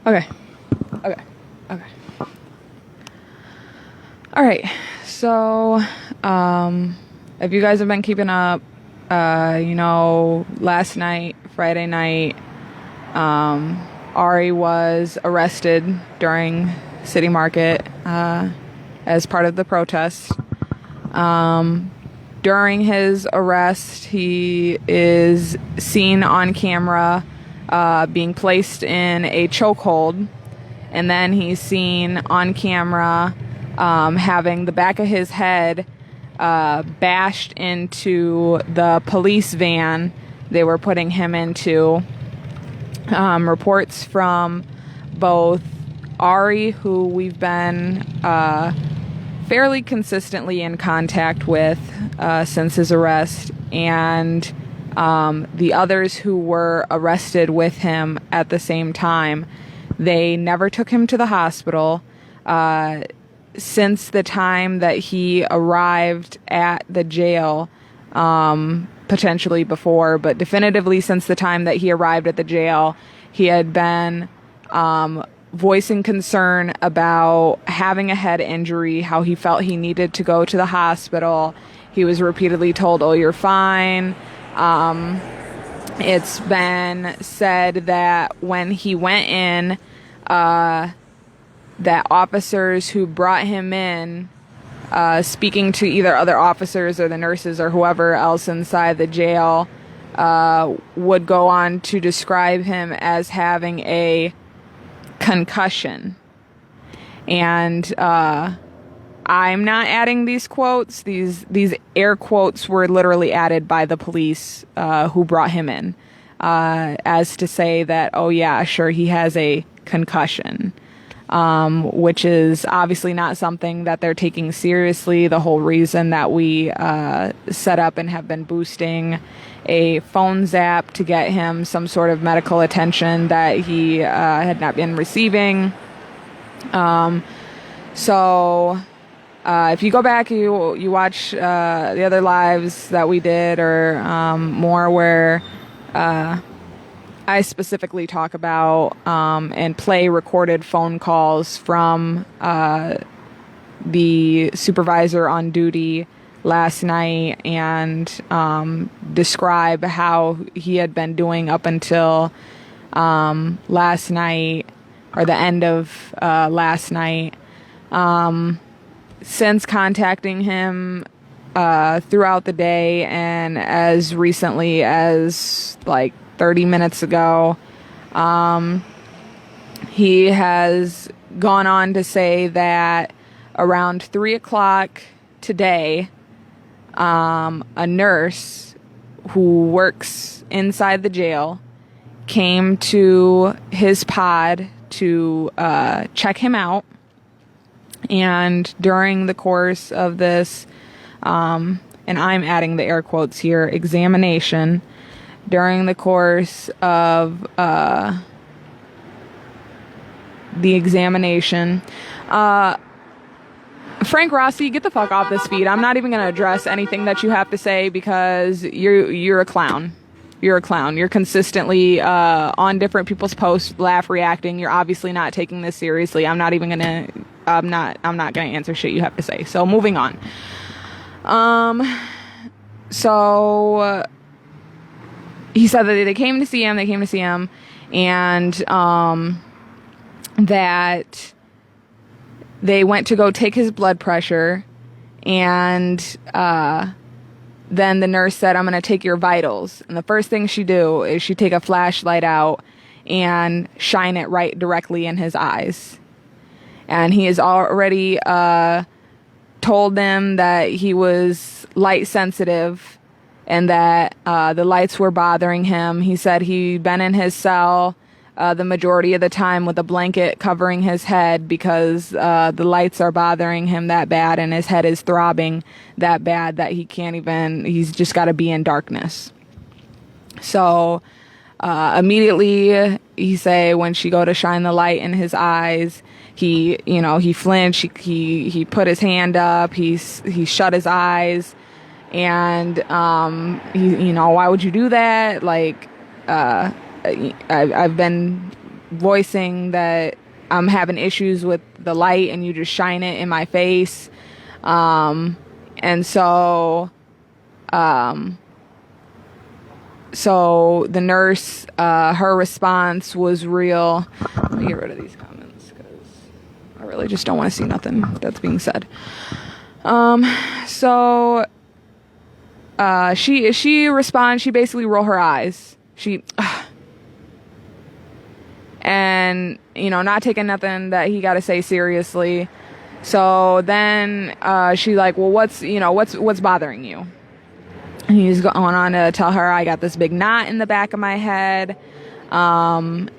Okay. Okay. Okay. All right. So, if you guys have been keeping up, last night, Friday night, Ari was arrested during City Market, as part of the protest. During his arrest, he is seen on camera being placed in a chokehold, and then he's seen on camera having the back of his head bashed into the police van they were putting him into. Reports from both Ari, who we've been fairly consistently in contact with since his arrest, and the others who were arrested with him at the same time. They never took him to the hospital since the time that he arrived at the jail, potentially before, but definitively since the time that he arrived at the jail. He had been voicing concern about having a head injury, how he felt he needed to go to the hospital. He was repeatedly told, "Oh, you're fine." It's been said that when he went in, that officers who brought him in, speaking to either other officers or the nurses or whoever else inside the jail, would go on to describe him as having a concussion. And I'm not adding these quotes. These air quotes were literally added by the police who brought him in, as to say that, oh yeah, sure, he has a concussion, which is obviously not something that they're taking seriously. The whole reason that we set up and have been boosting a phone zap to get him some sort of medical attention that he had not been receiving. So if you go back, you watch the other lives that we did, or more where I specifically talk about and play recorded phone calls from the supervisor on duty last night, and describe how he had been doing up until last night, or the end of last night. Since contacting him throughout the day, and as recently as like 30 minutes ago, he has gone on to say that around 3 o'clock today, a nurse who works inside the jail came to his pod to check him out. And during the course of this, and I'm adding the air quotes here, examination, during the course of the examination, Frank Rossi, get the fuck off this feed. I'm not even going to address anything that you have to say, because you're a clown. You're a clown. You're consistently on different people's posts, reacting. You're obviously not taking this seriously. I'm not going to answer shit you have to say. So moving on. So he said that they came to see him, and that they went to go take his blood pressure, and then the nurse said, "I'm going to take your vitals." And the first thing she do is she take a flashlight out and shine it directly in his eyes. And he has already told them that he was light sensitive, and that the lights were bothering him. He said he'd been in his cell the majority of the time with a blanket covering his head, because the lights are bothering him that bad, and his head is throbbing that bad that he's just got to be in darkness. So immediately, he say, when she go to shine the light in his eyes, he flinched, he put his hand up, he shut his eyes, and why would you do that? Like, I've been voicing that I'm having issues with the light and you just shine it in my face. And so the nurse, her response was real. Let me get rid of these comments because I really just don't want to see nothing that's being said. She responds, she basically rolled her eyes. And, not taking nothing that he got to say seriously. So then, she like, well, what's bothering you? And he's going on to tell her, I got this big knot in the back of my head. And,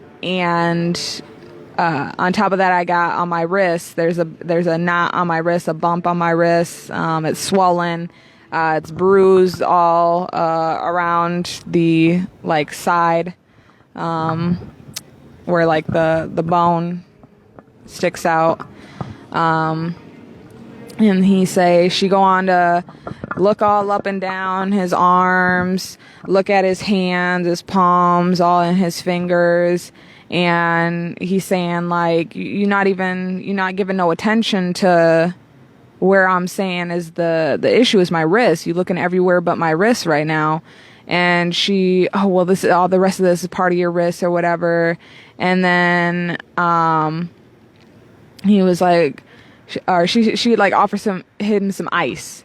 on top of that, I got on my wrist, there's a knot on my wrist, a bump on my wrist. It's swollen. It's bruised all, around the, like, side, where like the bone sticks out. And she go on to look all up and down his arms, look at his hands, his palms, all in his fingers. And he's saying like, you're not giving no attention to where I'm saying is the issue is my wrist. You're looking everywhere but my wrist right now. And she, oh, well, this is all, the rest of this is part of your wrist or whatever. And then, he was like, she like offered him some ice.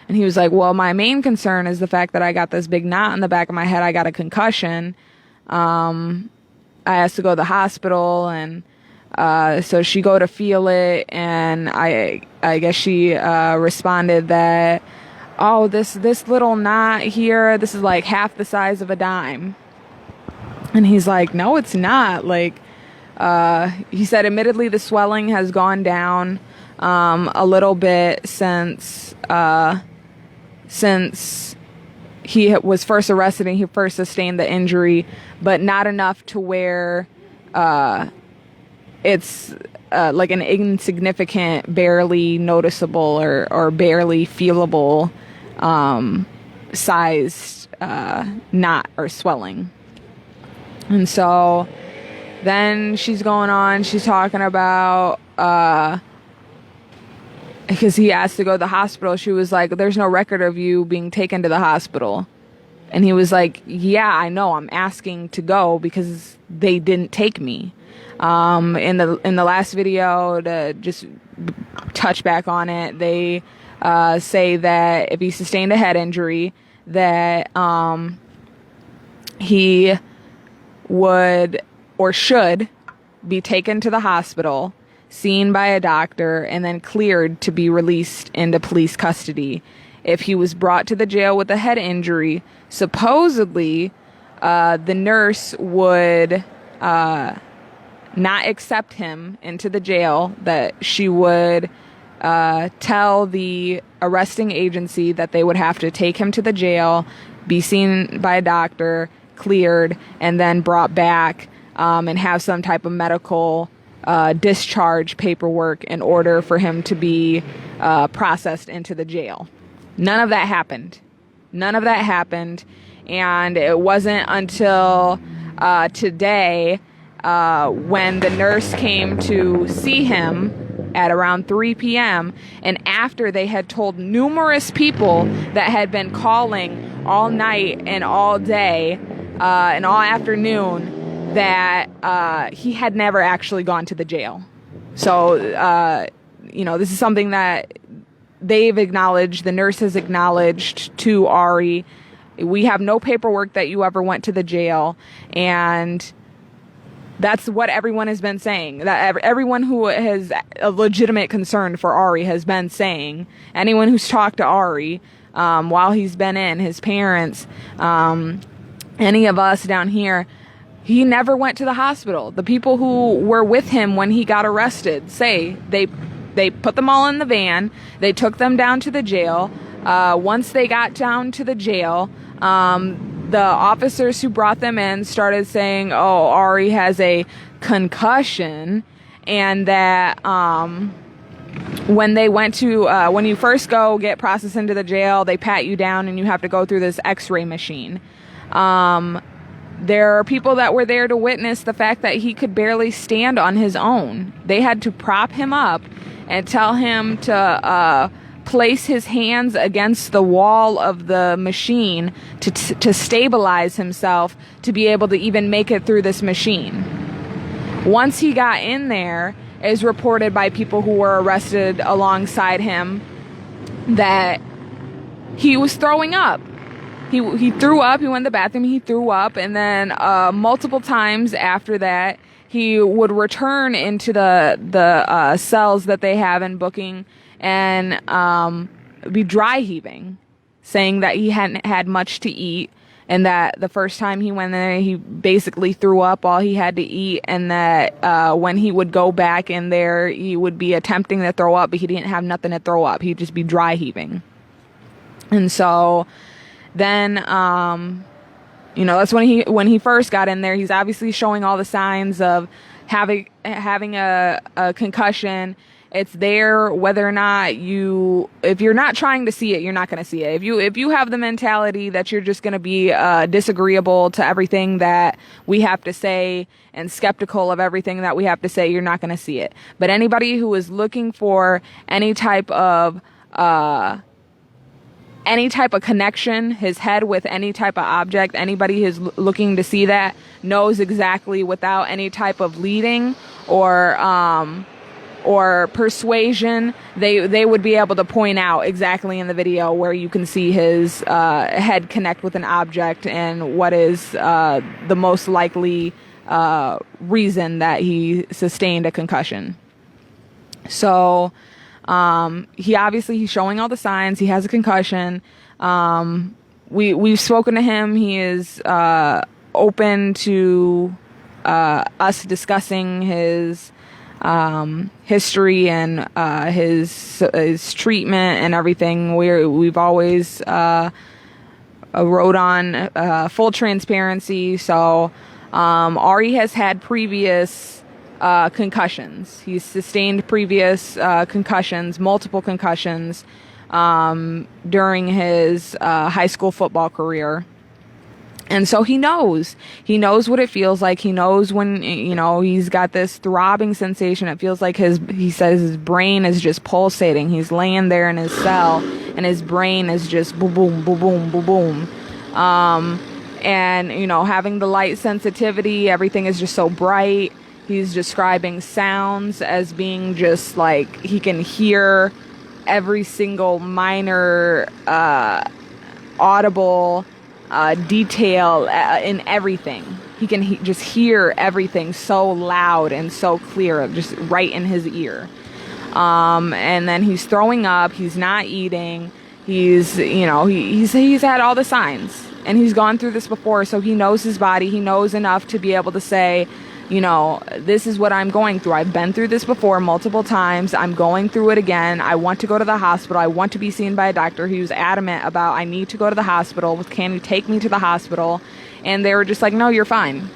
And he was like, well, my main concern is the fact that I got this big knot in the back of my head. I got a concussion. I asked to go to the hospital, and, so she go to feel it. And I guess she, responded that, oh, this little knot here, this is like half the size of a dime. And he's like, no, it's not. Like, he said, admittedly, the swelling has gone down, a little bit since he was first arrested and he first sustained the injury, but not enough to where, it's, like an insignificant, barely noticeable or barely feelable, sized, knot or swelling. And so then she's going on, she's talking about, because he asked to go to the hospital, she was like, there's no record of you being taken to the hospital. And he was like, yeah, I know, I'm asking to go because they didn't take me. In the last video, to just touch back on it, they, say that if he sustained a head injury, that, he would or should be taken to the hospital, seen by a doctor, and then cleared to be released into police custody. If he was brought to the jail with a head injury, supposedly the nurse would not accept him into the jail, that she would tell the arresting agency that they would have to take him to the jail, be seen by a doctor, cleared, and then brought back, and have some type of medical discharge paperwork in order for him to be processed into the jail. None of that happened. And it wasn't until today, when the nurse came to see him at around 3 p.m. and after they had told numerous people that had been calling all night and all day and all afternoon that he had never actually gone to the jail. So, this is something that they've acknowledged, the nurse has acknowledged to Ari. We have no paperwork that you ever went to the jail, and that's what everyone has been saying. That everyone who has a legitimate concern for Ari has been saying. Anyone who's talked to Ari while he's been in, his parents, any of us down here, he never went to the hospital. The people who were with him when he got arrested say they put them all in the van. They took them down to the jail. Once they got down to the jail, the officers who brought them in started saying, oh, Ari has a concussion, and that when they went to, when you first go get processed into the jail, they pat you down and you have to go through this x-ray machine. There are people that were there to witness the fact that he could barely stand on his own. They had to prop him up and tell him to place his hands against the wall of the machine to stabilize himself to be able to even make it through this machine. Once he got in there, it is reported by people who were arrested alongside him that he was throwing up. He threw up, he went to the bathroom, he threw up, and then multiple times after that, he would return into the cells that they have in booking and be dry heaving, saying that he hadn't had much to eat, and that the first time he went there, he basically threw up all he had to eat, and that when he would go back in there, he would be attempting to throw up, but he didn't have nothing to throw up. He'd just be dry heaving. And so then, that's when he first got in there. He's obviously showing all the signs of having a concussion. It's there whether or not if you're not trying to see it, you're not going to see it. If you have the mentality that you're just going to be disagreeable to everything that we have to say and skeptical of everything that we have to say, you're not going to see it. But anybody who is looking for any type of connection, his head with any type of object, anybody who's looking to see that knows exactly, without any type of leading or persuasion, they would be able to point out exactly in the video where you can see his head connect with an object and what is the most likely reason that he sustained a concussion. So he's showing all the signs. He has a concussion. We've spoken to him. He is open to us discussing his history and his treatment and everything. We've always wrote on full transparency. So Ari has had previous concussions. He's sustained previous concussions, multiple concussions, during his high school football career. And so he knows what it feels like. He knows when, he's got this throbbing sensation. It feels like he says his brain is just pulsating. He's laying there in his cell and his brain is just boom, boom, boom, boom, boom, boom. And, having the light sensitivity, everything is just so bright. He's describing sounds as being just like he can hear every single minor audible detail in everything. He can just hear everything so loud and so clear, just right in his ear. And then he's throwing up. He's not eating. He's had all the signs, and he's gone through this before, so he knows his body. He knows enough to be able to say, this is what I'm going through. I've been through this before multiple times. I'm going through it again. I want to go to the hospital. I want to be seen by a doctor. He was adamant about, I need to go to the hospital. Can you take me to the hospital? And they were just like, no, you're fine.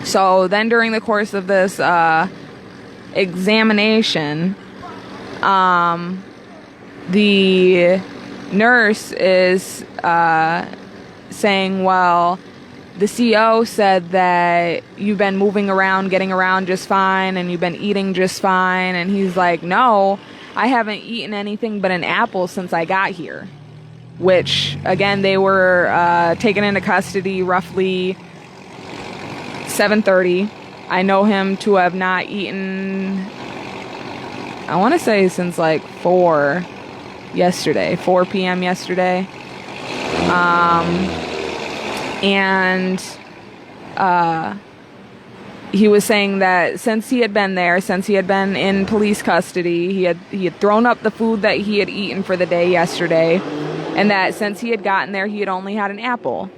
So then during the course of this examination, the nurse is saying, well, the CO said that you've been moving around, getting around just fine, and you've been eating just fine. And he's like, no, I haven't eaten anything but an apple since I got here. Which, again, they were taken into custody roughly 7:30. I know him to have not eaten, I want to say since like 4 p.m. yesterday. And he was saying that since he had been there, since he had been in police custody, he had thrown up the food that he had eaten for the day yesterday, and that since he had gotten there, he had only had an apple.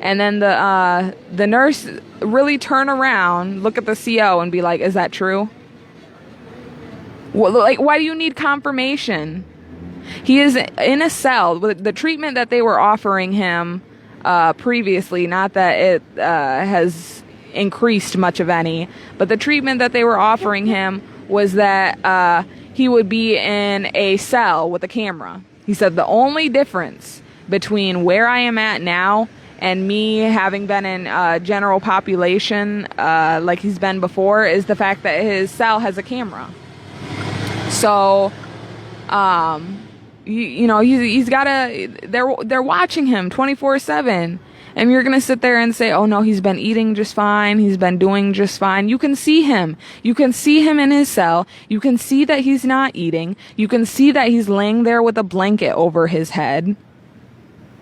And then the nurse really turn around, look at the CO, and be like, "Is that true? Well, like, why do you need confirmation? He is in a cell. The treatment that they were offering him previously, not that it has increased much of any, but the treatment that they were offering him was that he would be in a cell with a camera. He said the only difference between where I am at now and me having been in general population like he's been before, is the fact that his cell has a camera. So, he's gotta, they're watching him 24/7. And you're gonna sit there and say, oh no, he's been eating just fine, he's been doing just fine. You can see him. You can see him in his cell. You can see that he's not eating. You can see that he's laying there with a blanket over his head.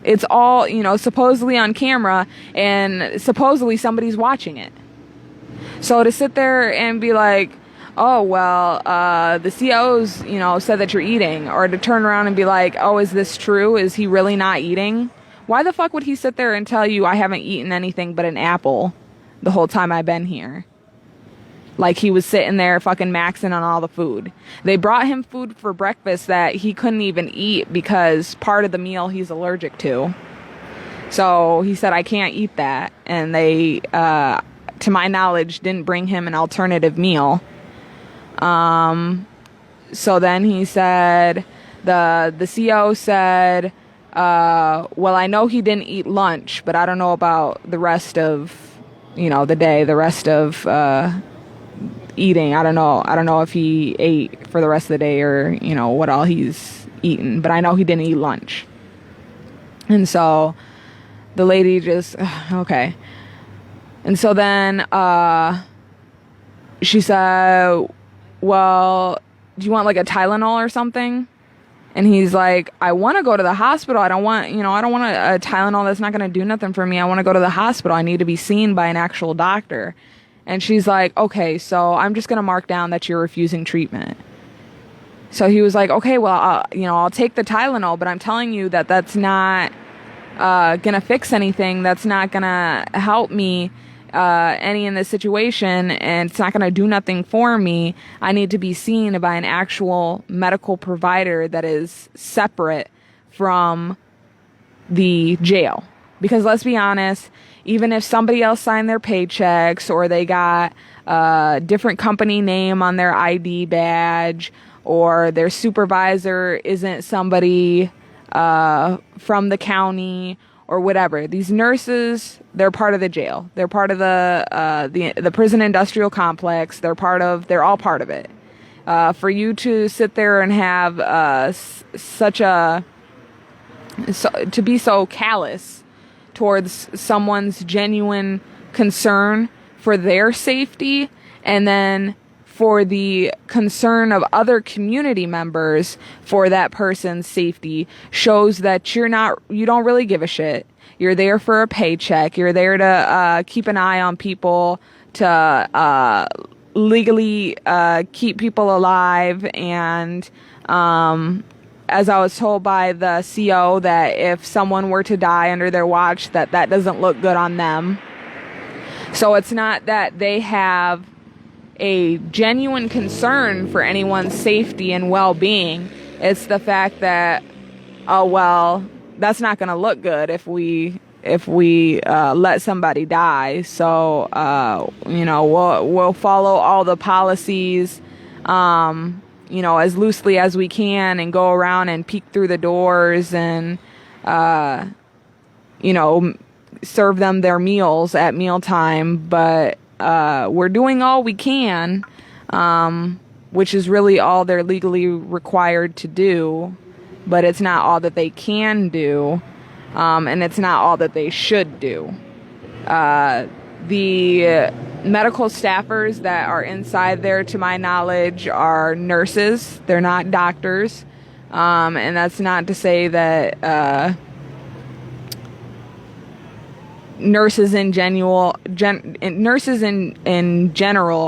It's all, supposedly on camera, and supposedly somebody's watching it. So to sit there and be like, oh, well, the COs, said that you're eating, or to turn around and be like, oh, is this true? Is he really not eating? Why the fuck would he sit there and tell you I haven't eaten anything but an apple the whole time I've been here? Like he was sitting there fucking maxing on all the food. They brought him food for breakfast that he couldn't even eat because part of the meal he's allergic to. So he said, I can't eat that. And they, to my knowledge, didn't bring him an alternative meal. So then he said, the CO said, well, I know he didn't eat lunch, but I don't know about the rest of, the day, the rest of, eating. I don't know if he ate for the rest of the day or, what all he's eaten, but I know he didn't eat lunch. And so the lady just, okay. And so then, she said, well, do you want like a Tylenol or something? And he's like, I want to go to the hospital. I don't want a Tylenol that's not going to do nothing for me. I want to go to the hospital. I need to be seen by an actual doctor. And she's like, okay, so I'm just going to mark down that you're refusing treatment. So he was like, okay, well, I'll take the Tylenol, but I'm telling you that that's not going to fix anything. That's not going to help me any in this situation, and it's not going to do nothing for me. I need to be seen by an actual medical provider that is separate from the jail. Because let's be honest, even if somebody else signed their paychecks, or they got a different company name on their ID badge, or their supervisor isn't somebody from the county or whatever, these nurses, they're part of the jail. They're part of the prison industrial complex. They're all part of it. For you to sit there and have to be so callous towards someone's genuine concern for their safety, and then for the concern of other community members for that person's safety, shows that you don't really give a shit. You're there for a paycheck. You're there to keep an eye on people, to legally keep people alive. And as I was told by the CO, that if someone were to die under their watch, that doesn't look good on them. So it's not that they have a genuine concern for anyone's safety and well-being. It's the fact that, oh well, that's not going to look good if we let somebody die. So we'll follow all the policies as loosely as we can, and go around and peek through the doors and serve them their meals at mealtime. But we're doing all we can, which is really all they're legally required to do, but it's not all that they can do, and it's not all that they should do. The medical staffers that are inside there, to my knowledge, are nurses. They're not doctors, and that's not to say that nurses in general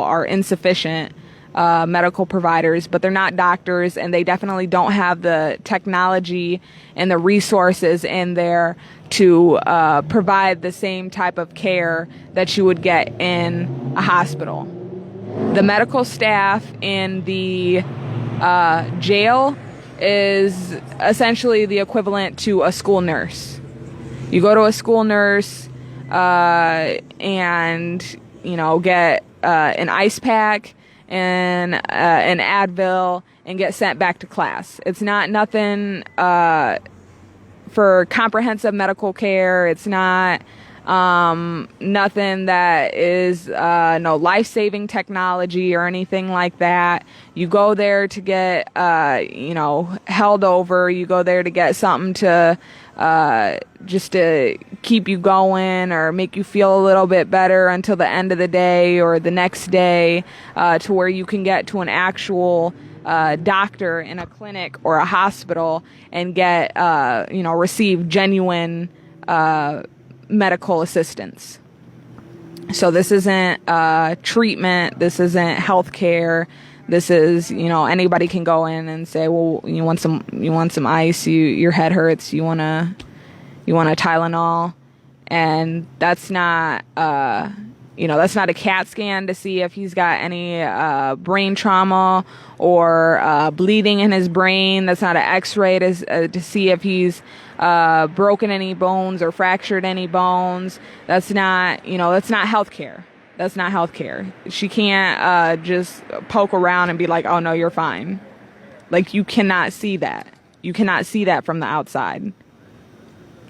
are insufficient medical providers, but they're not doctors, and they definitely don't have the technology and the resources in there to provide the same type of care that you would get in a hospital. The medical staff in the jail is essentially the equivalent to a school nurse. You go to a school nurse and get an ice pack and an Advil and get sent back to class. It's not nothing for comprehensive medical care. It's not nothing that is no life-saving technology or anything like that. You go there to get held over. You go there to get something to just to keep you going or make you feel a little bit better until the end of the day or the next day, to where you can get to an actual doctor in a clinic or a hospital and get receive genuine medical assistance. So this isn't treatment. This isn't healthcare. This is, anybody can go in and say, well, you want some ice, your head hurts, you want a Tylenol, and that's not that's not a CAT scan to see if he's got any brain trauma or bleeding in his brain. That's not an X-ray to see if he's broken any bones or fractured any bones. That's not healthcare. That's not healthcare. She can't just poke around and be like, oh no, you're fine. Like, you cannot see that. You cannot see that from the outside.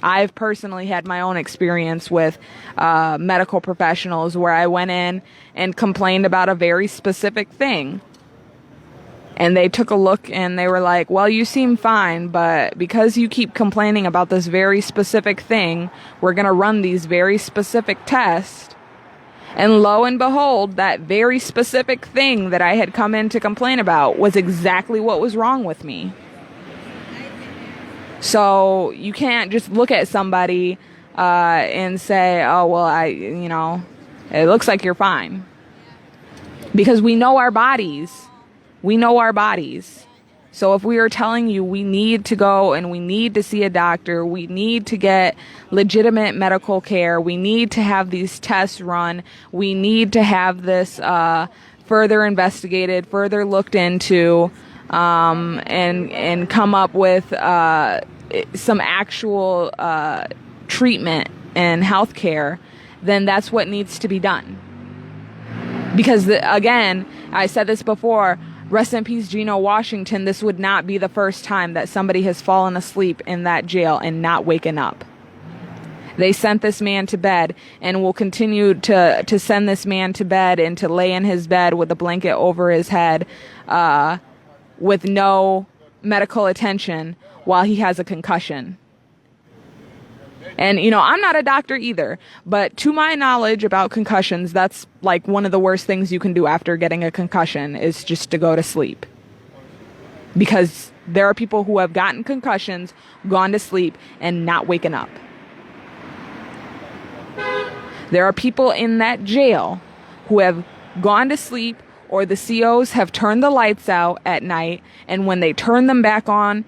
I've personally had my own experience with medical professionals where I went in and complained about a very specific thing. And they took a look and they were like, well, you seem fine, but because you keep complaining about this very specific thing, we're going to run these very specific tests. And lo and behold, that very specific thing that I had come in to complain about was exactly what was wrong with me. So you can't just look at somebody and say, oh, well, it looks like you're fine. Because we know our bodies. We know our bodies. So if we are telling you we need to go and we need to see a doctor, we need to get legitimate medical care, we need to have these tests run, we need to have this further investigated, further looked into, and come up with some actual treatment and health care, then that's what needs to be done. Because, again, I said this before, rest in peace, Geno Washington, this would not be the first time that somebody has fallen asleep in that jail and not waken up. They sent this man to bed and will continue to send this man to bed and to lay in his bed with a blanket over his head with no medical attention while he has a concussion. And, I'm not a doctor either, but to my knowledge about concussions, that's like one of the worst things you can do after getting a concussion is just to go to sleep. Because there are people who have gotten concussions, gone to sleep, and not waken up. There are people in that jail who have gone to sleep, or the COs have turned the lights out at night, and when they turn them back on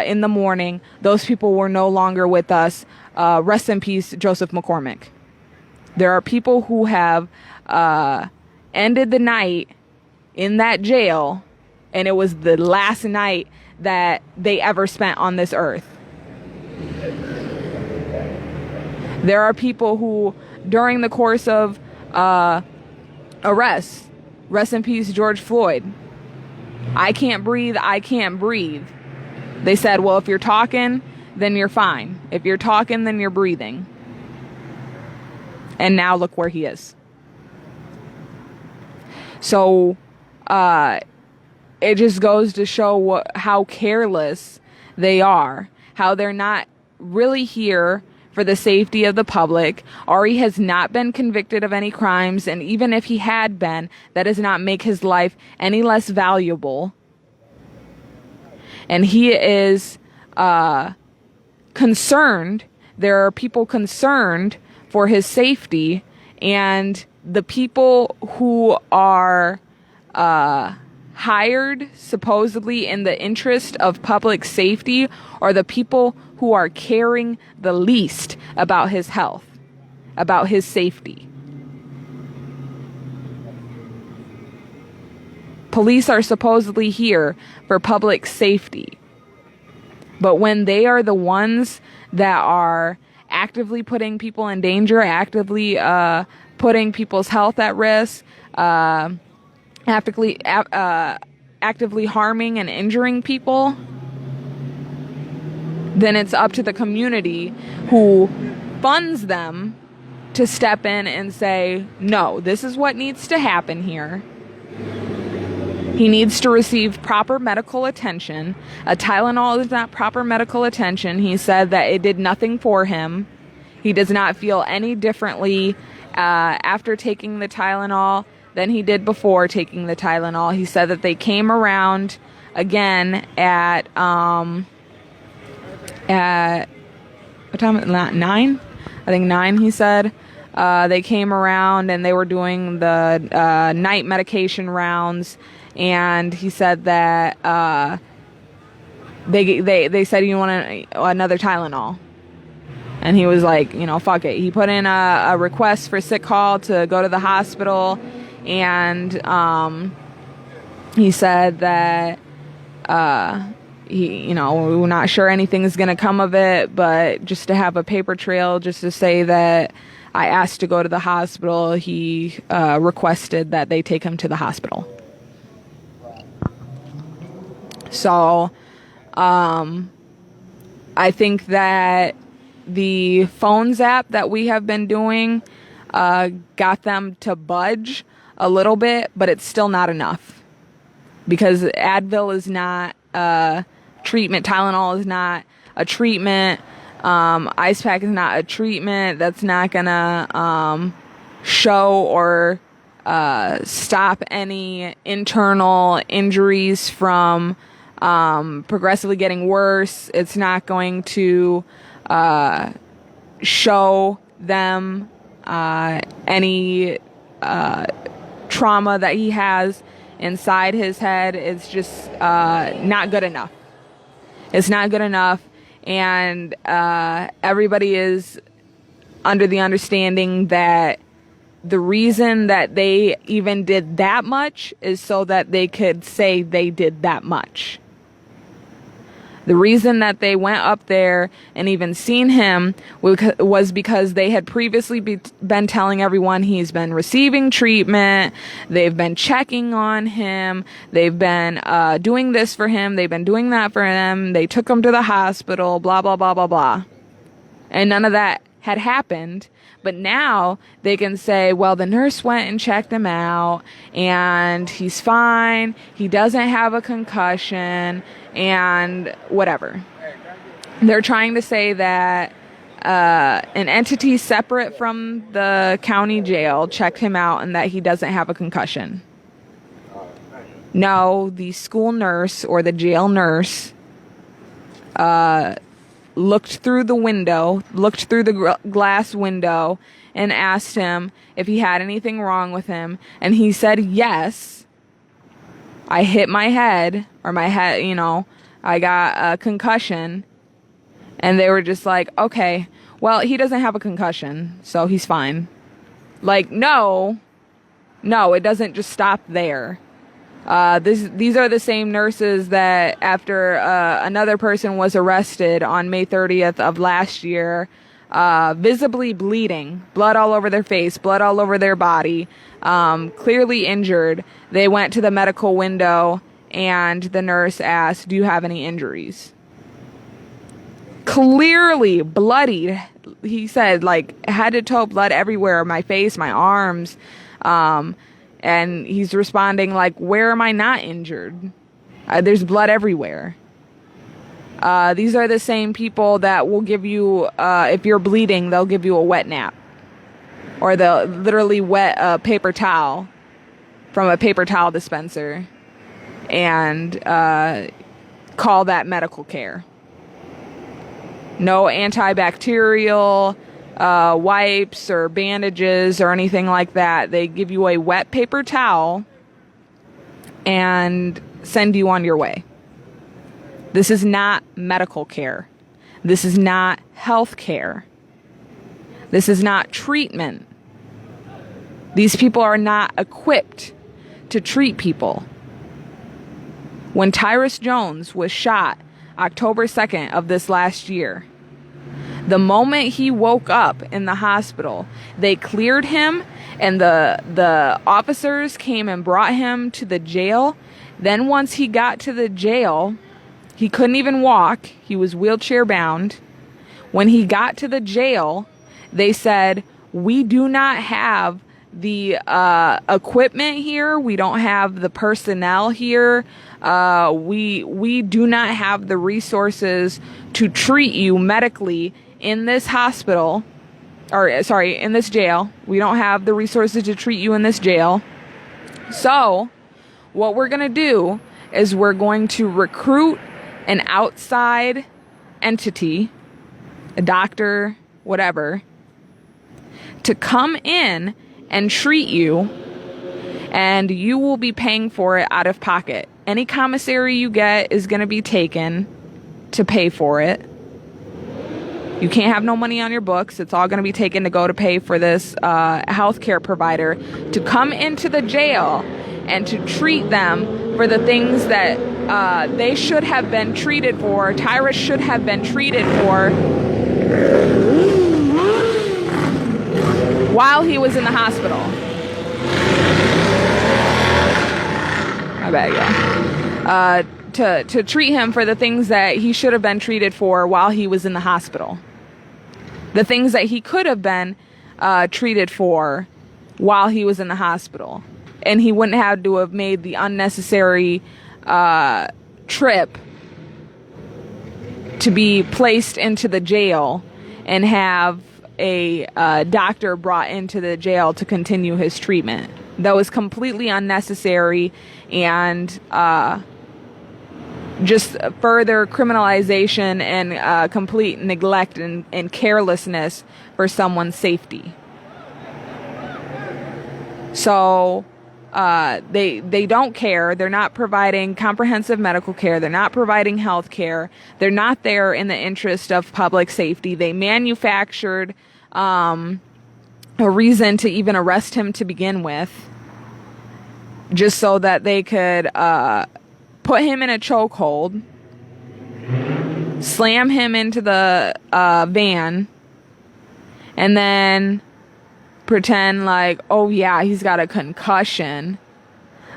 in the morning, those people were no longer with us. Rest in peace, Joseph McCormick. There are people who have ended the night in that jail, and it was the last night that they ever spent on this earth. There are people who, during the course of arrests, rest in peace, George Floyd, I can't breathe, I can't breathe. They said, well, if you're talking, then you're fine. If you're talking, then you're breathing. And now look where he is. So it just goes to show how careless they are, how they're not really here for the safety of the public. Ari has not been convicted of any crimes, and even if he had been, that does not make his life any less valuable. And he is concerned. There are people concerned for his safety, and the people who are hired supposedly in the interest of public safety are the people who are caring the least about his health, about his safety. Police are supposedly here for public safety. But when they are the ones that are actively putting people in danger, actively putting people's health at risk, actively harming and injuring people, then it's up to the community who funds them to step in and say, no, this is what needs to happen here. He needs to receive proper medical attention. A Tylenol is not proper medical attention. He said that it did nothing for him. He does not feel any differently after taking the Tylenol than he did before taking the Tylenol. He said that they came around again at what time? 9? I think 9, he said. They came around and they were doing the night medication rounds, and he said that they said, you want another Tylenol? And he was like, fuck it. He put in a request for sick call to go to the hospital, and he said that we're not sure anything's gonna come of it, but just to have a paper trail, just to say that I asked to go to the hospital, he requested that they take him to the hospital. So I think that the phones app that we have been doing got them to budge a little bit, but it's still not enough, because Advil is not treatment, Tylenol is not a treatment, ice pack is not a treatment. That's not gonna show or stop any internal injuries from progressively getting worse. It's not going to show them any trauma that he has inside his head. It's just not good enough. It's not good enough, and everybody is under the understanding that the reason that they even did that much is so that they could say they did that much. The reason that they went up there and even seen him was because they had previously been telling everyone he's been receiving treatment. They've been checking on him. They've been doing this for him. They've been doing that for him. They took him to the hospital, blah, blah, blah, blah, blah. And none of that had happened. But now they can say, well, the nurse went and checked him out and he's fine. He doesn't have a concussion and whatever. They're trying to say that an entity separate from the county jail checked him out and that he doesn't have a concussion. No, the school nurse or the jail nurse looked through the glass window and asked him if he had anything wrong with him. And he said, yes, I hit my head, or my head, I got a concussion. And they were just like, okay, well, he doesn't have a concussion, so he's fine. Like, no, it doesn't just stop there. These are the same nurses that after another person was arrested on May 30th of last year, visibly bleeding, blood all over their face, blood all over their body, clearly injured, they went to the medical window and the nurse asked, do you have any injuries? Clearly bloodied. He said, like, head to toe blood everywhere, my face, my arms, and he's responding like, where am I not injured? There's blood everywhere. These are the same people that will give you, if you're bleeding, they'll give you a wet nap. Or they'll literally wet a paper towel from a paper towel dispenser and call that medical care. No antibacterial wipes or bandages or anything like that. They give you a wet paper towel and send you on your way. This is not medical care. This is not health care. This is not treatment. These people are not equipped to treat people. When Tyrus Jones was shot October 2nd of this last year, the moment he woke up in the hospital, they cleared him and the officers came and brought him to the jail. Then once he got to the jail, He couldn't even walk. He was wheelchair bound. When he got to the jail, they said, we do not have the equipment here. We don't have the personnel here. We do not have the resources to treat you medically in this hospital, or sorry, in this jail. We don't have the resources to treat you in this jail. So what we're going to do is we're going to recruit an outside entity, a doctor, whatever, to come in and treat you, and you will be paying for it out of pocket. Any commissary you get is going to be taken to pay for it. You can't have no money on your books. It's all going to be taken to go to pay for this healthcare provider to come into the jail and to treat them for the things that they should have been treated for. Tyra should have been treated for while he was in the hospital. I bet, yeah. To treat him for the things that he should have been treated for while he was in the hospital. The things that he could have been treated for while he was in the hospital. And he wouldn't have to have made the unnecessary trip to be placed into the jail and have a doctor brought into the jail to continue his treatment. That was completely unnecessary and just further criminalization and complete neglect and carelessness for someone's safety. So they don't care. They're not providing comprehensive medical care. They're not providing health care. They're not there in the interest of public safety. They manufactured a reason to even arrest him to begin with, just so that they could put him in a chokehold, slam him into the van, and then pretend like, oh yeah, he's got a concussion.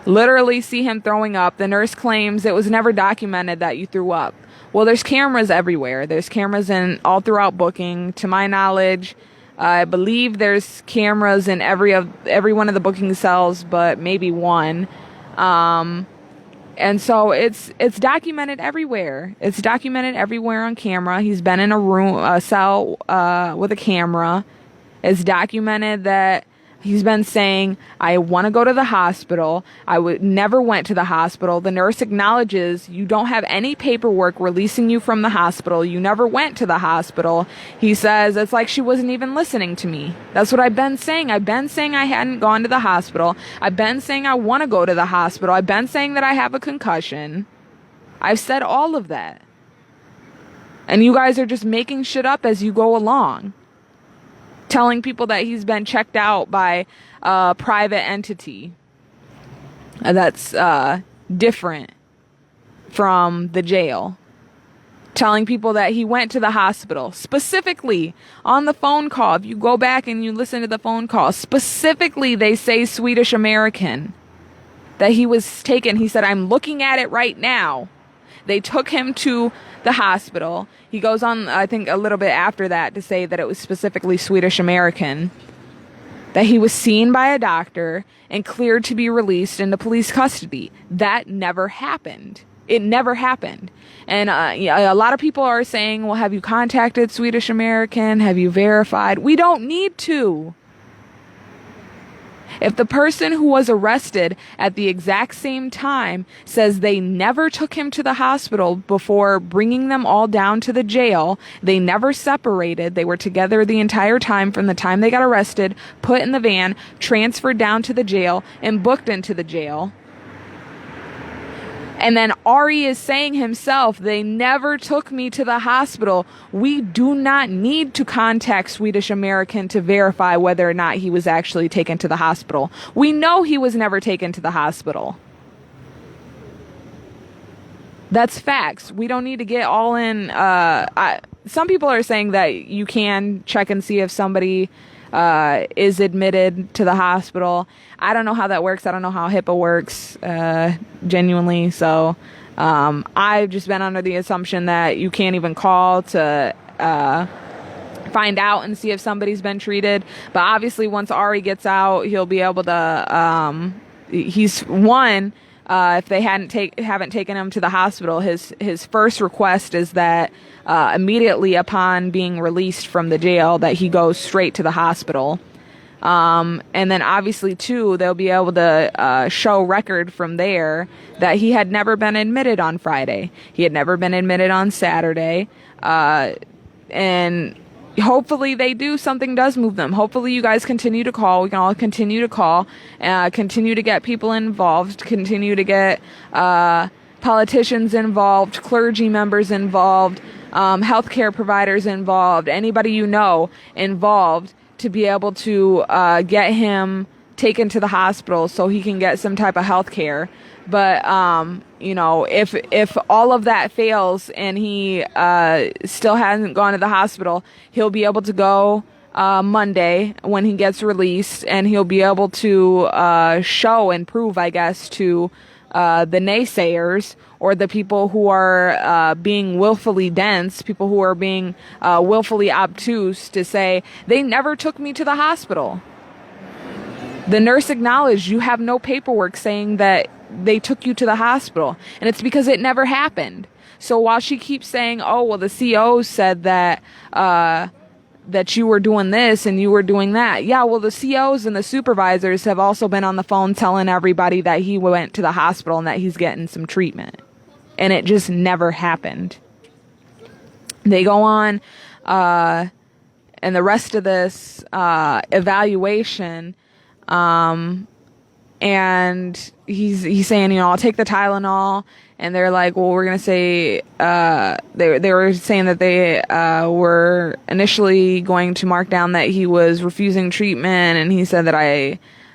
Literally see him throwing up. The nurse claims it was never documented that you threw up. Well, there's cameras everywhere. There's cameras all throughout booking. To my knowledge, I believe there's cameras in every one of the booking cells, but maybe one. And so it's documented everywhere. It's documented everywhere on camera. He's been in a cell with a camera. It's documented that he's been saying, I want to go to the hospital. I never went to the hospital. The nurse acknowledges you don't have any paperwork releasing you from the hospital. You never went to the hospital. He says, it's like she wasn't even listening to me. That's what I've been saying. I've been saying I hadn't gone to the hospital. I've been saying I want to go to the hospital. I've been saying that I have a concussion. I've said all of that. And you guys are just making shit up as you go along. Telling people that he's been checked out by a private entity that's different from the jail. Telling people that he went to the hospital. Specifically, on the phone call, if you go back and you listen to the phone call, specifically they say Swedish American. That he was taken. He said, I'm looking at it right now. They took him to the hospital. He goes on, I think, a little bit after that to say that it was specifically Swedish American. That he was seen by a doctor and cleared to be released into police custody. That never happened. It never happened. And a lot of people are saying, well, have you contacted Swedish American? Have you verified? We don't need to. If the person who was arrested at the exact same time says they never took him to the hospital before bringing them all down to the jail, they never separated, they were together the entire time from the time they got arrested, put in the van, transferred down to the jail, and booked into the jail. And then Ari is saying himself, they never took me to the hospital. We do not need to contact Swedish American to verify whether or not he was actually taken to the hospital. We know he was never taken to the hospital. That's facts. We don't need to get all in. Some people are saying that you can check and see if somebody is admitted to the hospital. I don't know how that works. I don't know how HIPAA works, genuinely. So I've just been under the assumption that you can't even call to find out and see if somebody's been treated. But obviously once Ari gets out, he'll be able to, if they haven't taken him to the hospital, his first request is that immediately upon being released from the jail that he goes straight to the hospital. And then obviously too, they'll be able to show record from there that he had never been admitted on Friday. He had never been admitted on Saturday. And hopefully something does move them. Hopefully you guys continue to call. We can all continue to call, continue to get people involved, continue to get politicians involved, clergy members involved, healthcare providers involved, anybody you know involved, to be able to get him taken to the hospital so he can get some type of health care. But if all of that fails and he still hasn't gone to the hospital, he'll be able to go Monday when he gets released, and he'll be able to show and prove, I guess, to the naysayers, or the people who are being willfully dense, people who are being willfully obtuse, to say, they never took me to the hospital. The nurse acknowledged, you have no paperwork saying that they took you to the hospital. And it's because it never happened. So while she keeps saying, oh, well, the CO said that that you were doing this and you were doing that. Yeah, well, the COs and the supervisors have also been on the phone telling everybody that he went to the hospital and that he's getting some treatment. And it just never happened. They go on, and the rest of this evaluation, and he's saying, I'll take the Tylenol. And they're like, well, we're going to say, they were saying that they were initially going to mark down that he was refusing treatment. And he said that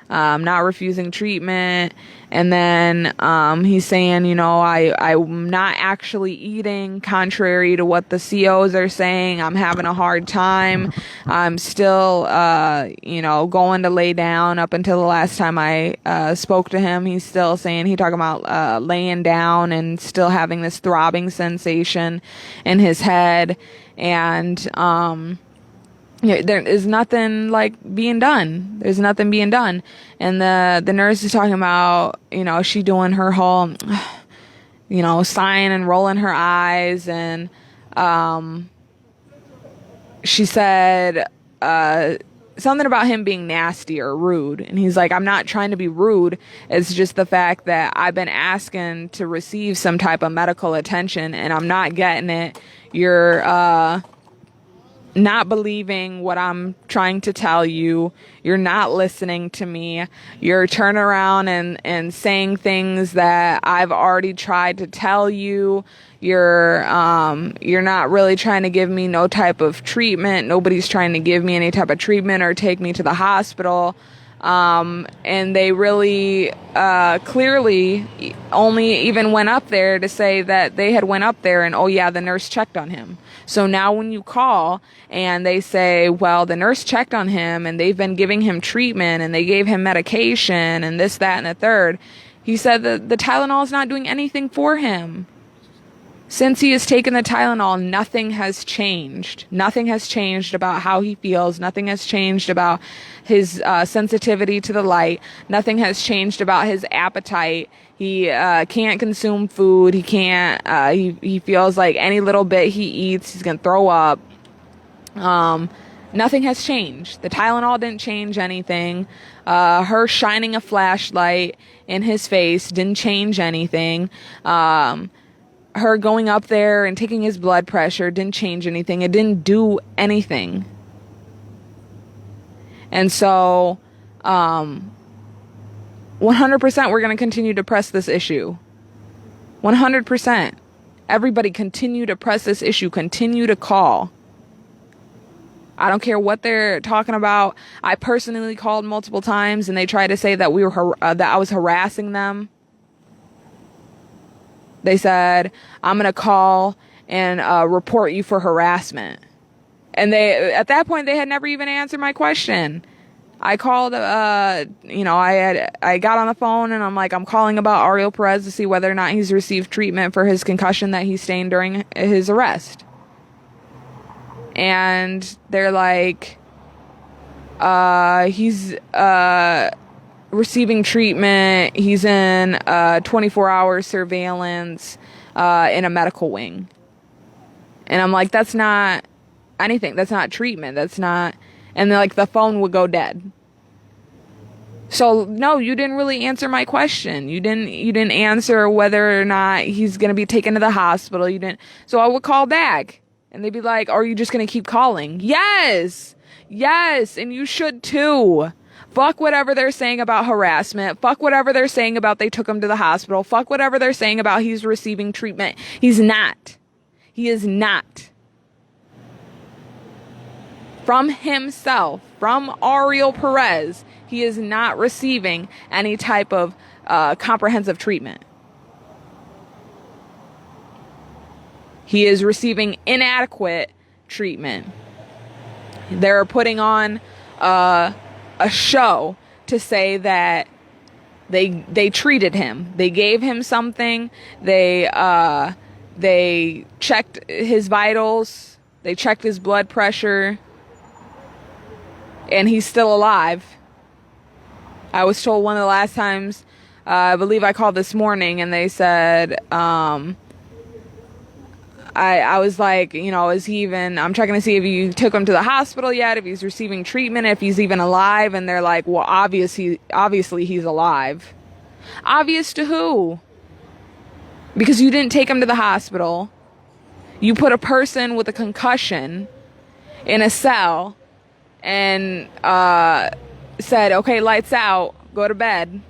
I'm not refusing treatment. And then he's saying, I'm not actually eating, contrary to what the COs are saying. I'm having a hard time. I'm still, going to lay down. Up until the last time I spoke to him, he's still saying, he talking about laying down and still having this throbbing sensation in his head. And there is nothing being done. There's nothing being done. And the nurse is talking about, she doing her whole, sighing and rolling her eyes. And she said something about him being nasty or rude. And he's like, I'm not trying to be rude. It's just the fact that I've been asking to receive some type of medical attention and I'm not getting it. You're not believing what I'm trying to tell you. You're not listening to me. You're turning around and saying things that I've already tried to tell you. You're not really trying to give me no type of treatment. Nobody's trying to give me any type of treatment or take me to the hospital. And they really clearly only even went up there to say that they had went up there and, oh yeah, the nurse checked on him. So now when you call and they say, well, the nurse checked on him and they've been giving him treatment and they gave him medication and this, that, and the third, he said that the Tylenol is not doing anything for him. Since he has taken the Tylenol, nothing has changed. Nothing has changed about how he feels. Nothing has changed about his sensitivity to the light. Nothing has changed about his appetite. He can't consume food. He can't. He feels like any little bit he eats, he's gonna throw up. Nothing has changed. The Tylenol didn't change anything. Her shining a flashlight in his face didn't change anything. Her going up there and taking his blood pressure didn't change anything. It didn't do anything. And so, 100% we're going to continue to press this issue. 100%. Everybody continue to press this issue. Continue to call. I don't care what they're talking about. I personally called multiple times and they tried to say that that I was harassing them. They said, I'm going to call and report you for harassment. And at that point, they had never even answered my question. I called, I got on the phone and I'm like, I'm calling about Ariel Perez to see whether or not he's received treatment for his concussion that he sustained during his arrest. And they're like, he's, receiving treatment. He's in 24-hour surveillance in a medical wing. And I'm like, that's not anything. That's not treatment. That's not. And then, like, the phone would go dead. So no, you didn't really answer my question. You didn't answer whether or not he's gonna be taken to the hospital. You didn't. So I would call back, and they'd be like, "Are you just gonna keep calling?" Yes, and you should too. Fuck whatever they're saying about harassment. Fuck whatever they're saying about they took him to the hospital. Fuck whatever they're saying about he's receiving treatment. He's not. He is not. From himself, from Ariel Perez, he is not receiving any type of comprehensive treatment. He is receiving inadequate treatment. They're putting on a show to say that they treated him. They gave him something. They checked his vitals. They checked his blood pressure. And he's still alive. I was told one of the last times, I believe I called this morning, and they said, I was like, is he even, I'm checking to see if you took him to the hospital yet, if he's receiving treatment, if he's even alive. And they're like, well, obviously he's alive. Obvious to who? Because you didn't take him to the hospital. You put a person with a concussion in a cell and said, okay, lights out, go to bed,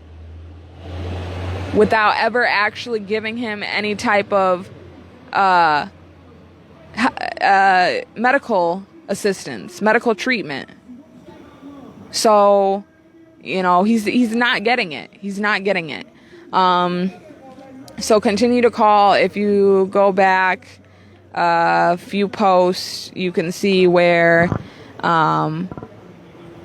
without ever actually giving him any type of medical assistance, medical treatment. So, he's not getting it. He's not getting it. So continue to call. If you go back a few posts, you can see where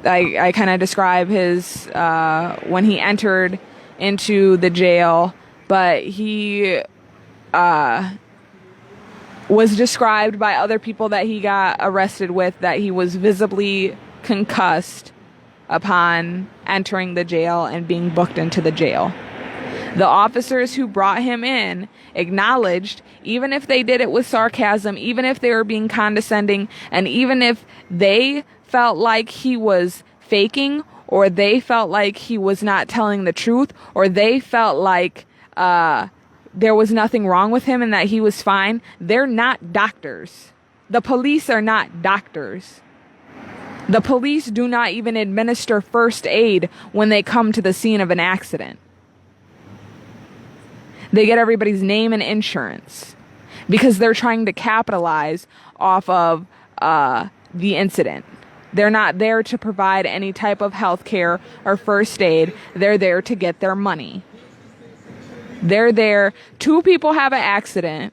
I kind of describe his when he entered into the jail, but he was described by other people that he got arrested with that he was visibly concussed upon entering the jail and being booked into the jail. The officers who brought him in acknowledged, even if they did it with sarcasm, even if they were being condescending, and even if they felt like he was faking, or they felt like he was not telling the truth, or they felt like there was nothing wrong with him and that he was fine, they're not doctors. The police are not doctors. The police do not even administer first aid when they come to the scene of an accident. They get everybody's name and insurance because they're trying to capitalize off of the incident. They're not there to provide any type of health care or first aid. They're there to get their money. They're there. Two people have an accident.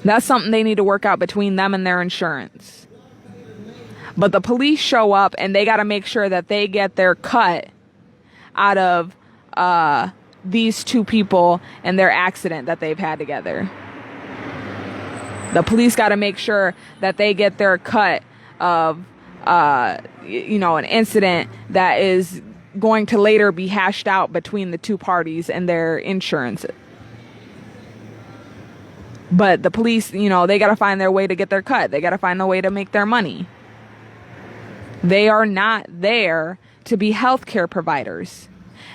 That's something they need to work out between them and their insurance. But the police show up and they got to make sure that they get their cut out of these two people and their accident that they've had together. The police got to make sure that they get their cut of an incident that is going to later be hashed out between the two parties and their insurance. But the police, they got to find their way to get their cut. They got to find a way to make their money. They are not there to be healthcare providers.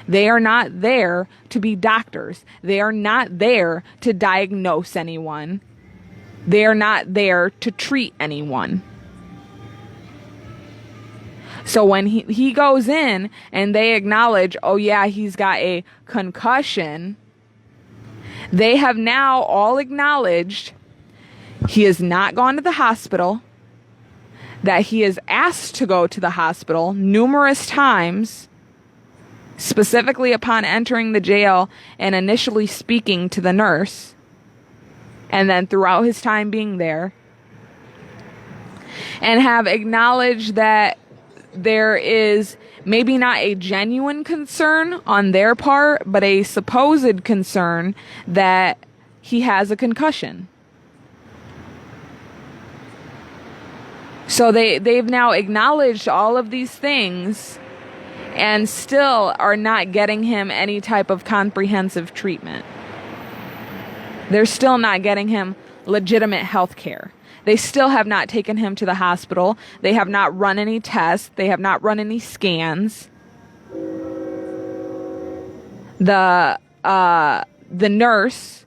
They are not there to be doctors. They are not there to diagnose anyone. They are not there to treat anyone. So when he goes in and they acknowledge, oh yeah, he's got a concussion, they have now all acknowledged he has not gone to the hospital, that he is asked to go to the hospital numerous times, specifically upon entering the jail and initially speaking to the nurse, and then throughout his time being there, and have acknowledged that there is maybe not a genuine concern on their part, but a supposed concern that he has a concussion. So they've now acknowledged all of these things and still are not getting him any type of comprehensive treatment. They're still not getting him legitimate health care. They still have not taken him to the hospital. They have not run any tests. They have not run any scans. The nurse,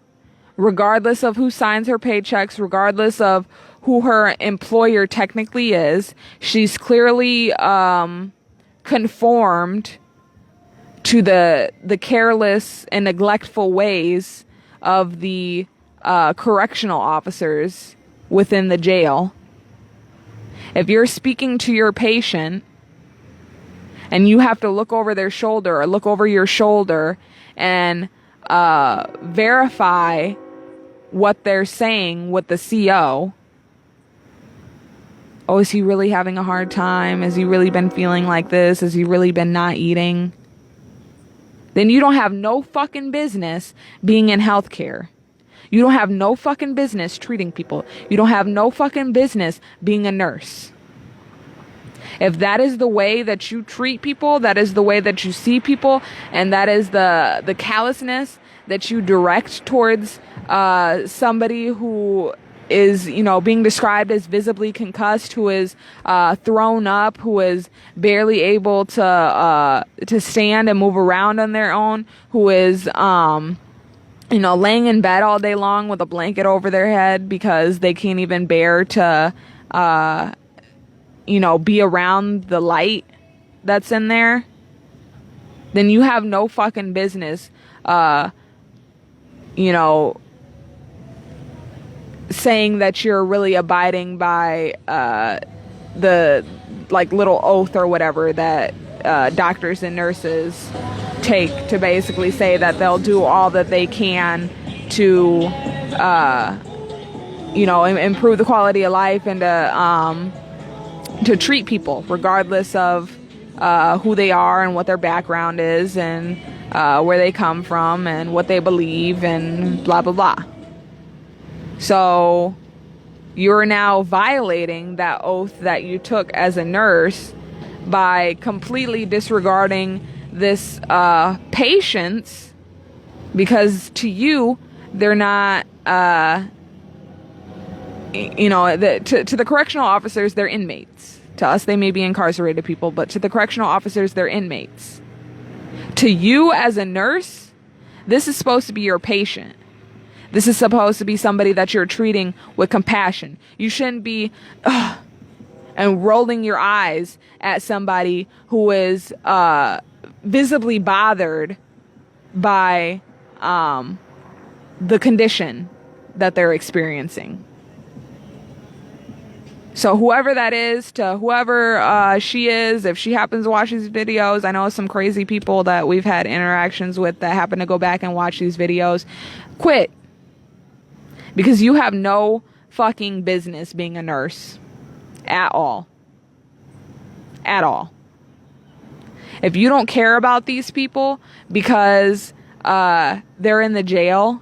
regardless of who signs her paychecks, regardless of who her employer technically is, she's clearly conformed to the careless and neglectful ways of the correctional officers within the jail. If you're speaking to your patient and you have to look over their shoulder or look over your shoulder and verify what they're saying with the CO. Oh, is he really having a hard time? Has he really been feeling like this? Has he really been not eating? Then you don't have no fucking business being in healthcare. You don't have no fucking business treating people. You don't have no fucking business being a nurse. If that is the way that you treat people, that is the way that you see people, and that is the callousness that you direct towards somebody who is, being described as visibly concussed, who is thrown up, who is barely able to stand and move around on their own, who is laying in bed all day long with a blanket over their head because they can't even bear to be around the light that's in there, then you have no fucking business saying that you're really abiding by the little oath or whatever that doctors and nurses take to basically say that they'll do all that they can to improve the quality of life and to treat people regardless of who they are and what their background is and where they come from and what they believe and blah blah blah. So you're now violating that oath that you took as a nurse by completely disregarding this patients, because to you they're not to the correctional officers they're inmates. To us they may be incarcerated people, but to the correctional officers they're inmates. To you as a nurse, this is supposed to be your patient. This is supposed to be somebody that you're treating with compassion. You shouldn't be and rolling your eyes at somebody who is visibly bothered by the condition that they're experiencing. So whoever that is, to whoever she is, if she happens to watch these videos, I know some crazy people that we've had interactions with that happen to go back and watch these videos. Quit. Because you have no fucking business being a nurse. At all. At all. If you don't care about these people because they're in the jail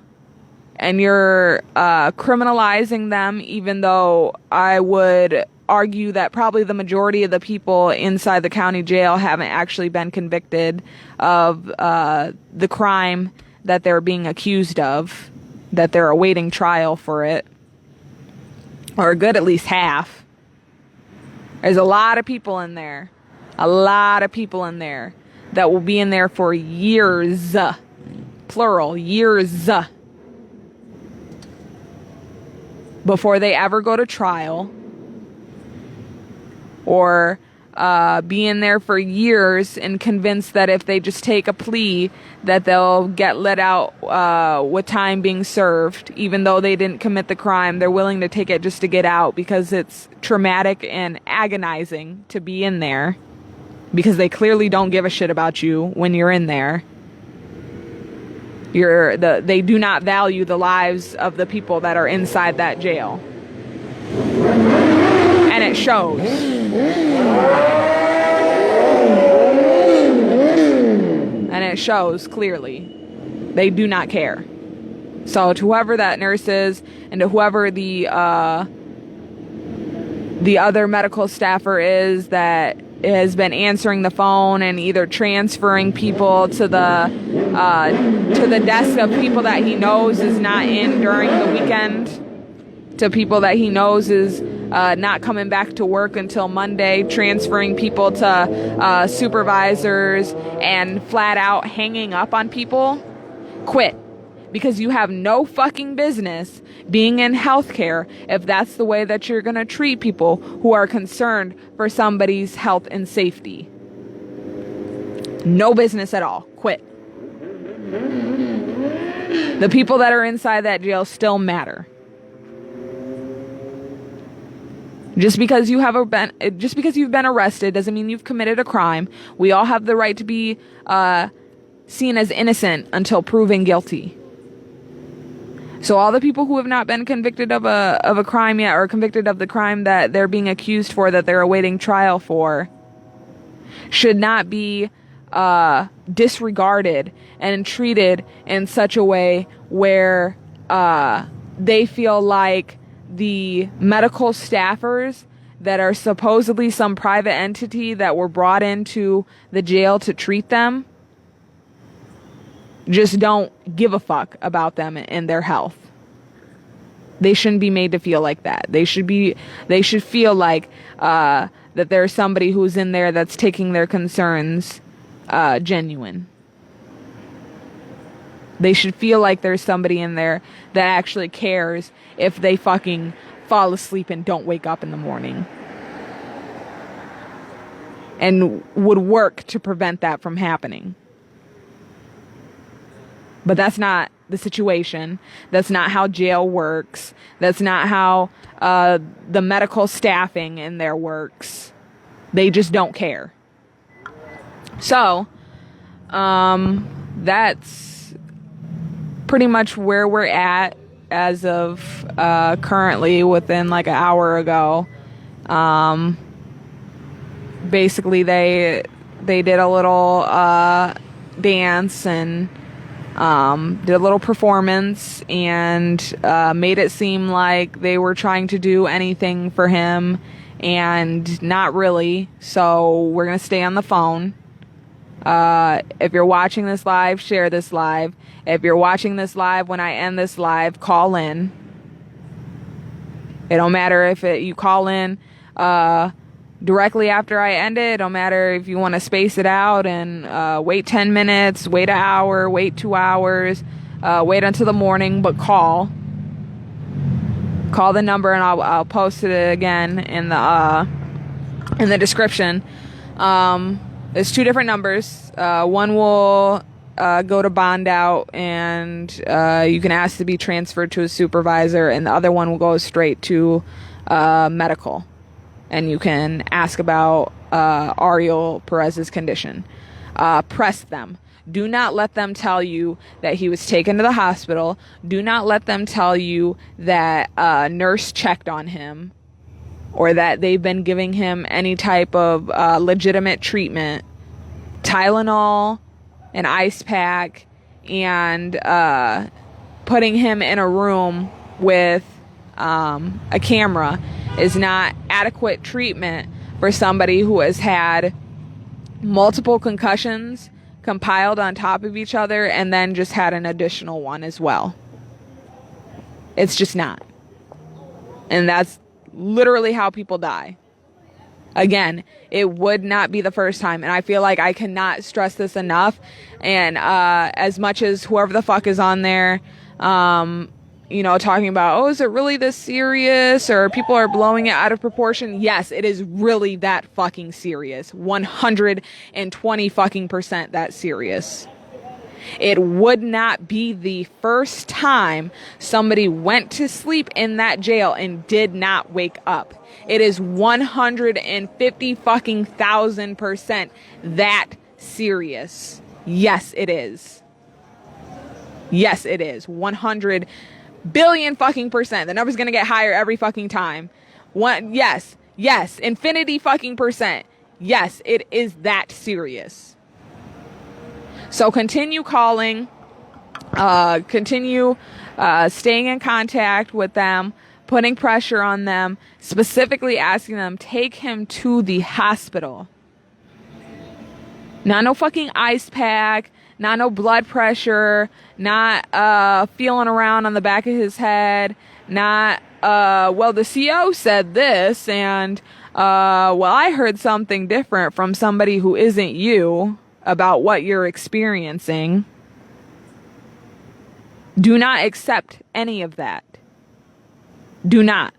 and you're criminalizing them, even though I would argue that probably the majority of the people inside the county jail haven't actually been convicted of the crime that they're being accused of, that they're awaiting trial for it, or a good at least half. There's a lot of people in there, that will be in there for years, plural, years, before they ever go to trial, or be in there for years and convinced that if they just take a plea that they'll get let out with time being served, even though they didn't commit the crime. They're willing to take it just to get out because it's traumatic and agonizing to be in there, because they clearly don't give a shit about you when you're in there. They do not value the lives of the people that are inside that jail. And it shows. it shows clearly. They do not care. So to whoever that nurse is, and to whoever the other medical staffer is that has been answering the phone and either transferring people to the desk of people that he knows is not in during the weekend, to people that he knows is not coming back to work until Monday, transferring people to supervisors, and flat out hanging up on people, quit. Because you have no fucking business being in healthcare if that's the way that you're going to treat people who are concerned for somebody's health and safety. No business at all. Quit. The people that are inside that jail still matter. Just because you've been arrested doesn't mean you've committed a crime. We all have the right to be seen as innocent until proven guilty. So all the people who have not been convicted of a crime yet, or convicted of the crime that they're being accused for, that they're awaiting trial for, should not be disregarded and treated in such a way where they feel like the medical staffers that are supposedly some private entity that were brought into the jail to treat them just don't give a fuck about them and their health. They shouldn't be made to feel like that. They should feel like that there's somebody who's in there that's taking their concerns genuine. They should feel like there's somebody in there that actually cares if they fucking fall asleep and don't wake up in the morning, and would work to prevent that from happening. But that's not the situation. That's not how jail works. That's not how the medical staffing in there works. They just don't care. So, that's pretty much where we're at as of currently, within like an hour ago. Basically, they did a little dance and did a little performance and made it seem like they were trying to do anything for him, and not really. So we're gonna stay on the phone. If you're watching this live, share this live. If you're watching this live when I end this live, call in. It don't matter if you call in directly after I end it. It don't matter if you want to space it out and wait 10 minutes, wait an hour, wait 2 hours, wait until the morning, but call the number, and I'll post it again in the description. There's 2 different numbers. One will go to bond out, and you can ask to be transferred to a supervisor, and the other one will go straight to medical, and you can ask about Ariel Perez's condition. Press them. Do not let them tell you that he was taken to the hospital. Do not let them tell you that a nurse checked on him, or that they've been giving him any type of legitimate treatment. Tylenol, an ice pack, and putting him in a room with a camera is not adequate treatment for somebody who has had multiple concussions compiled on top of each other, and then just had an additional one as well. It's just not. And that's literally how people die. Again, it would not be the first time, and I feel like I cannot stress this enough. And as much as whoever the fuck is on there, talking about, oh, is it really this serious, or people are blowing it out of proportion? Yes, it is really that fucking serious. 120 fucking % that serious. It would not be the first time somebody went to sleep in that jail and did not wake up. It is 150 fucking %, that serious. Yes, it is. Yes, it is. 100 billion fucking %. The number's gonna get higher every fucking time. Yes, infinity fucking %. Yes, it is that serious. So continue calling, continue staying in contact with them, putting pressure on them, specifically asking them, take him to the hospital. Not no fucking ice pack, not no blood pressure, not feeling around on the back of his head, not, well, the CO said this, and, well, I heard something different from somebody who isn't you about what you're experiencing. Do not accept any of that. Do not.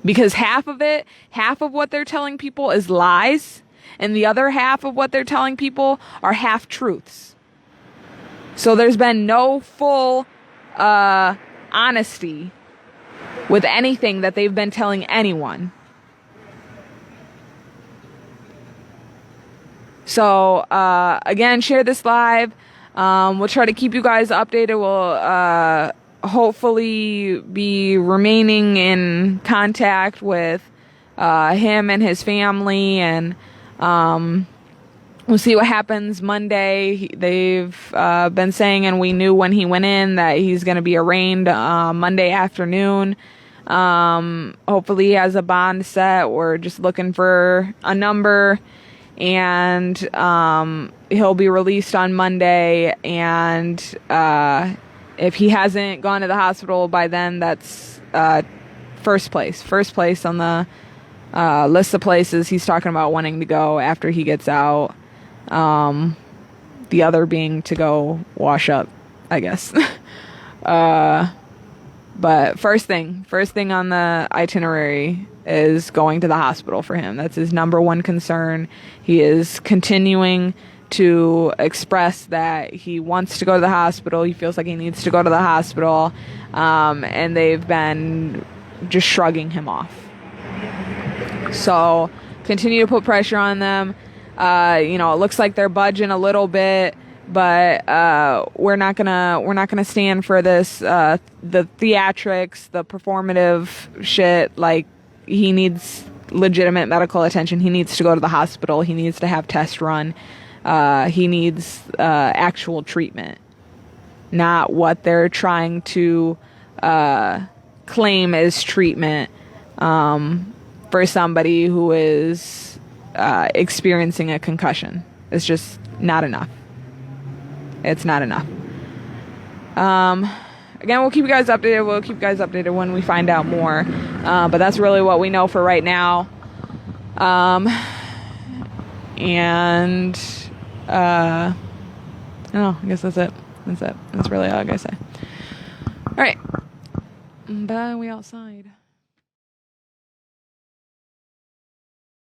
Because half of what they're telling people is lies, and the other half of what they're telling people are half-truths. So there's been no full honesty with anything that they've been telling anyone. So, again, share this live. We'll try to keep you guys updated. We'll hopefully be remaining in contact with him and his family, and we'll see what happens Monday. They've been saying, and we knew when he went in, that he's going to be arraigned Monday afternoon. Hopefully he has a bond set. We're just looking for a number, and he'll be released on Monday. And if he hasn't gone to the hospital by then, that's first place on the list of places he's talking about wanting to go after he gets out. The other being to go wash up, I guess. But first thing on the itinerary is going to the hospital for him. That's his number one concern. He is continuing to express that he wants to go to the hospital. He feels like he needs to go to the hospital. And they've been just shrugging him off. So continue to put pressure on them. It looks like they're budging a little bit, but we're not gonna stand for this. The theatrics, the performative shit. Like, he needs legitimate medical attention. He needs to go to the hospital. He needs to have tests run. He needs actual treatment, not what they're trying to claim as treatment for somebody who is experiencing a concussion. It's just not enough. It's not enough. Again, we'll keep you guys updated. We'll keep you guys updated when we find out more. But that's really what we know for right now. I guess that's it. That's really all I gotta say. All right. Bye. We outside.